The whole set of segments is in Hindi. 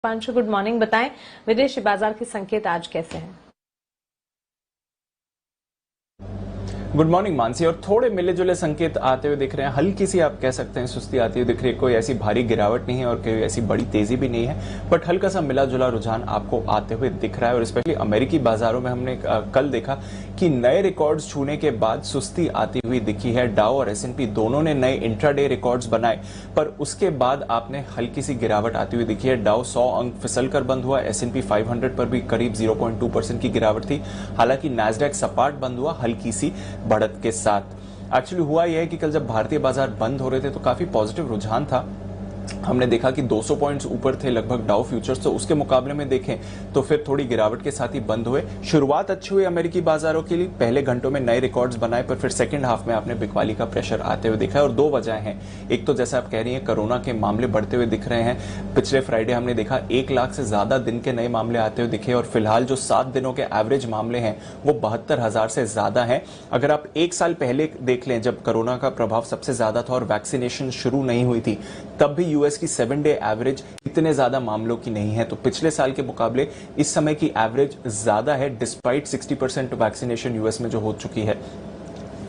पांशु, गुड मॉर्निंग। बताएं विदेशी बाजार के संकेत आज कैसे हैं? Good morning Mansi. और थोड़े मिले जुले संकेत आते हुए दिख रहे हैं। हल्की सी आप कह सकते हैं सुस्ती आती हुई दिख रही है। कोई ऐसी भारी गिरावट नहीं है और कोई ऐसी बड़ी तेजी भी नहीं है, बट हल्का सा मिला जुला रुझान आपको आते हुए दिख रहा है। और स्पेशली अमेरिकी बाजारों में हमने कल देखा कि नए रिकॉर्ड्स छूने के बाद सुस्ती आती हुई दिखी है। डाउ और S&P दोनों ने नए इंट्राडे रिकॉर्ड्स बनाए, पर उसके बाद आपने हल्की सी गिरावट आती हुई दिखी है। डाउ 100 अंक फिसल कर बंद हुआ। S&P 500 पर भी करीब 0.2% की गिरावट थी। हालांकि नैस्डैक सपाट बंद हुआ हल्की सी बढ़त के साथ। एक्चुअली हुआ यह है कि कल जब भारतीय बाजार बंद हो रहे थे तो काफी पॉजिटिव रुझान था। हमने देखा कि 200 पॉइंट्स ऊपर थे लगभग डाउ फ्यूचर्स, तो उसके मुकाबले में देखें तो फिर थोड़ी गिरावट के साथ ही बंद हुए। शुरुआत अच्छी हुई अमेरिकी बाजारों के लिए, पहले घंटों में नए रिकॉर्ड्स बनाए, पर फिर सेकंड हाफ में आपने बिकवाली का प्रेशर आते हुए दिखा है। और दो वजह हैं। एक तो जैसा आप कह रही हैं, कोरोना के मामले बढ़ते हुए दिख रहे हैं। पिछले फ्राइडे हमने देखा 1 लाख से ज्यादा दिन के नए मामले आते हुए दिखे, और फिलहाल जो 7 दिनों के एवरेज मामले हैं वो 72,000 से ज्यादा हैं। अगर आप 1 साल पहले देख लें, जब कोरोना का प्रभाव सबसे ज्यादा था और वैक्सीनेशन शुरू नहीं हुई थी, तब भी यूएस की 7 डे एवरेज इतने ज्यादा मामलों की नहीं है। तो पिछले साल के मुकाबले इस समय की एवरेज ज्यादा है, डिस्पाइट 60% वैक्सीनेशन यूएस में जो हो चुकी है।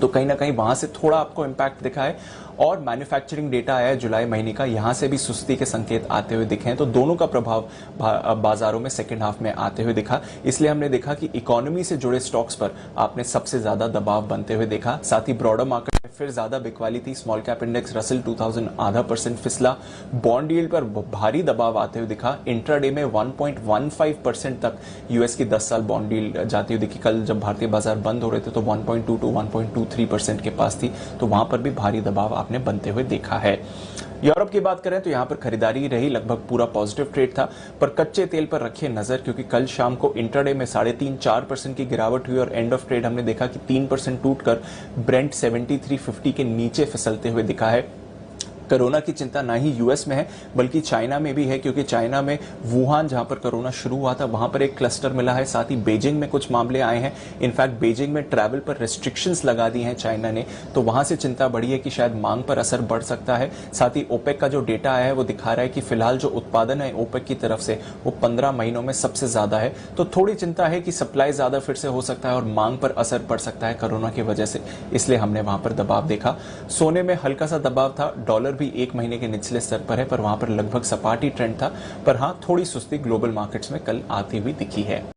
तो कहीं ना कहीं वहां से थोड़ा आपको इंपैक्ट दिखा है। और मैन्युफैक्चरिंग डेटा आया है जुलाई महीने का, यहां से भी सुस्ती के संकेत आते हुए दिखे हैं। तो दोनों का प्रभाव बाजारों में सेकंड हाफ में आते हुए दिखा। इसलिए हमने देखा कि इकोनॉमी से जुड़े स्टॉक्स पर आपने सबसे ज्यादा दबाव बनते हुए देखा। साथ ही ब्रॉडर मार्केट में फिर ज्यादा बिकवाली थी। स्मॉल कैप इंडेक्स रसल 2000 0.5% फिसला। बॉन्ड यील्ड पर भारी दबाव आते हुए दिखा। इंट्राडे में 1.15% तक यूएस की 10 साल बॉन्ड यील्ड जाती हुई दिखी। कल जब भारतीय बाजार बंद हो रहे थे तो 1.2 to 1.23% के पास थी, तो वहां पर भी भारी दबाव आपने बनते हुए देखा है। यूरोप की बात करें तो यहां पर खरीदारी रही, लगभग पूरा पॉजिटिव ट्रेड था। पर कच्चे तेल पर रखिए नजर, क्योंकि कल शाम को इंट्राडे में 3.5-4% की गिरावट हुई और एंड ऑफ ट्रेड हमने देखा कि 3% टूटकर ब्रेंट 73.50 के नीचे फिसलते हुए दिखा है। कोरोना की चिंता ना ही यूएस में है बल्कि चाइना में भी है, क्योंकि चाइना में वुहान जहां पर कोरोना शुरू हुआ था वहां पर एक क्लस्टर मिला है। साथ ही बीजिंग में कुछ मामले आए हैं। इनफैक्ट बीजिंग में ट्रैवल पर रेस्ट्रिक्शंस लगा दी हैं चाइना ने, तो वहां से चिंता बढ़ी है कि शायद मांग पर असर बढ़ सकता है। साथ ही ओपेक का जो डेटा आया है वो दिखा रहा है कि फिलहाल जो उत्पादन है ओपेक की तरफ से वो 15 महीनों में सबसे ज्यादा है। तो थोड़ी चिंता है कि सप्लाई ज्यादा फिर से हो सकता है और मांग पर असर पड़ सकता है कोरोना की वजह से, इसलिए हमने वहां पर दबाव देखा। सोने में हल्का सा दबाव था। डॉलर भी 1 महीने के निचले स्तर पर है, पर वहां पर लगभग सपाटी ट्रेंड था। पर हां, थोड़ी सुस्ती ग्लोबल मार्केट्स में कल आती हुई दिखी है।